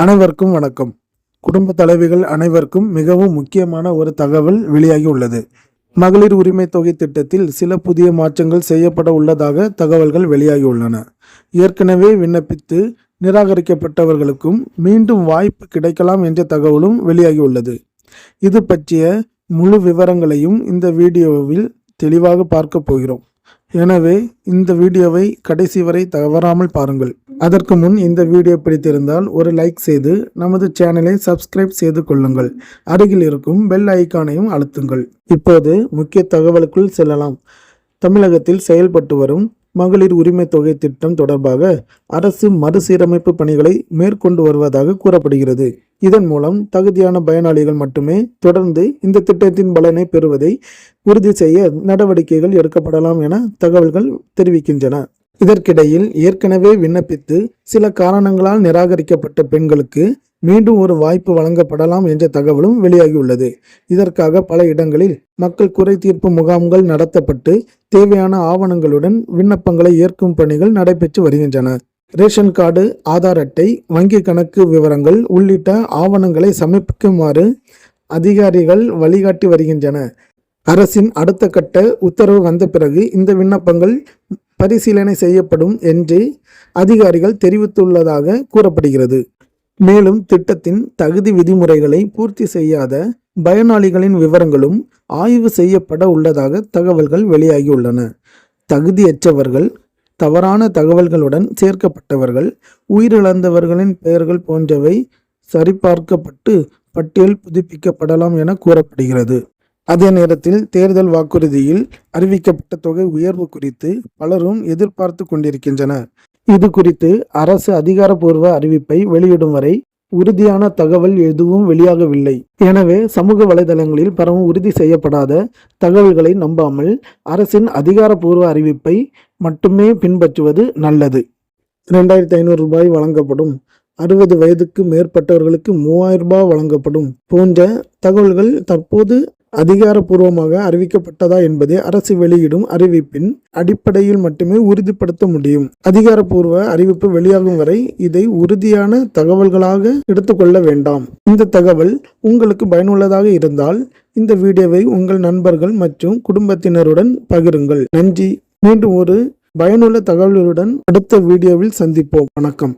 அனைவருக்கும் வணக்கம். குடும்ப தலைவிகள் அனைவருக்கும் மிகவும் முக்கியமான ஒரு தகவல் வெளியாகி உள்ளது. மகளிர் உரிமை தொகை திட்டத்தில் சில புதிய மாற்றங்கள் செய்யப்பட உள்ளதாக தகவல்கள் வெளியாகி உள்ளன. ஏற்கனவே விண்ணப்பித்து நிராகரிக்கப்பட்டவர்களுக்கும் மீண்டும் வாய்ப்பு கிடைக்கலாம் என்ற தகவலும் வெளியாகி உள்ளது. இது பற்றிய முழு விவரங்களையும் இந்த வீடியோவில் தெளிவாக பார்க்க போகிறோம். எனவே இந்த வீடியோவை கடைசி வரை தவறாமல் பாருங்கள். அதற்கு முன் இந்த வீடியோ பிடித்திருந்தால் ஒரு லைக் செய்து நமது சேனலை சப்ஸ்கிரைப் செய்து கொள்ளுங்கள். அருகில் இருக்கும் பெல் ஐகானையும் அழுத்துங்கள். இப்போது முக்கிய தகவலுக்குள் செல்லலாம். தமிழகத்தில் செயல்பட்டு வரும் மகளிர் உரிமை தொகை திட்டம் தொடர்பாக அரசு மறுசீரமைப்பு பணிகளை மேற்கொண்டு வருவதாக கூறப்படுகிறது. இதன் மூலம் தகுதியான பயனாளிகள் மட்டுமே தொடர்ந்து இந்த திட்டத்தின் பலனை பெறுவதை உறுதி செய்ய நடவடிக்கைகள் எடுக்கப்படலாம் என தகவல்கள் தெரிவிக்கின்றன. இதற்கிடையில் ஏற்கனவே விண்ணப்பித்து சில காரணங்களால் நிராகரிக்கப்பட்ட பெண்களுக்கு மீண்டும் ஒரு வாய்ப்பு வழங்கப்படலாம் என்ற தகவலும் வெளியாகியுள்ளது. இதற்காக பல இடங்களில் மக்கள் குறை தீர்ப்பு முகாம்கள் நடத்தப்பட்டு தேவையான ஆவணங்களுடன் விண்ணப்பங்களை ஏற்கும் பணிகள் நடைபெற்று வருகின்றன. ரேஷன் கார்டு, ஆதார் அட்டை, வங்கி கணக்கு விவரங்கள் உள்ளிட்ட ஆவணங்களை சமர்ப்பிக்குமாறு அதிகாரிகள் வழிகாட்டி வருகின்றன. அரசின் அடுத்த கட்ட உத்தரவு வந்த பிறகு இந்த விண்ணப்பங்கள் பரிசீலனை செய்யப்படும் என்று அதிகாரிகள் தெரிவித்துள்ளதாக கூறப்படுகிறது. மேலும் திட்டத்தின் தகுதி விதிமுறைகளை பூர்த்தி செய்யாத பயனாளிகளின் விவரங்களும் ஆய்வு செய்யப்பட உள்ளதாக தகவல்கள் வெளியாகியுள்ளன. தகுதியற்றவர்கள், தவறான தகவல்களுடன் சேர்க்கப்பட்டவர்கள், உயிரிழந்தவர்களின் பெயர்கள் போன்றவை சரிபார்க்கப்பட்டு பட்டியல் புதுப்பிக்கப்படலாம் என கூறப்படுகிறது. அதே நேரத்தில் தேர்தல் வாக்குறுதியில் அறிவிக்கப்பட்ட தொகை உயர்வு குறித்து பலரும் எதிர்பார்த்து கொண்டிருக்கின்றனர். இது குறித்து அரசு அதிகாரப்பூர்வ அறிவிப்பை வெளியிடும் வரை உறுதியான தகவல் எதுவும் வெளியாகவில்லை. எனவே சமூக வலைதளங்களில் பரவும் உறுதி செய்யப்படாத தகவல்களை நம்பாமல் அரசின் அதிகாரப்பூர்வ அறிவிப்பை மட்டுமே பின்பற்றுவது நல்லது. 2500 ரூபாய் வழங்கப்படும், 60 வயதுக்கு மேற்பட்டவர்களுக்கு 3000 ரூபாய் வழங்கப்படும் போன்ற தகவல்கள் தற்போது அதிகாரப்பூர்வமாக அறிவிக்கப்பட்டதா என்பதை அரசு வெளியிடும் அறிவிப்பின் அடிப்படையில் மட்டுமே உறுதிப்படுத்த முடியும். அதிகாரப்பூர்வ அறிவிப்பு வெளியாகும் வரை இதை உறுதியான தகவல்களாக எடுத்துக்கொள்ள வேண்டாம். இந்த தகவல் உங்களுக்கு பயனுள்ளதாக இருந்தால் இந்த வீடியோவை உங்கள் நண்பர்கள் மற்றும் குடும்பத்தினருடன் பகிருங்கள். நன்றி. மீண்டும் ஒரு பயனுள்ள தகவல்களுடன் அடுத்த வீடியோவில் சந்திப்போம். வணக்கம்.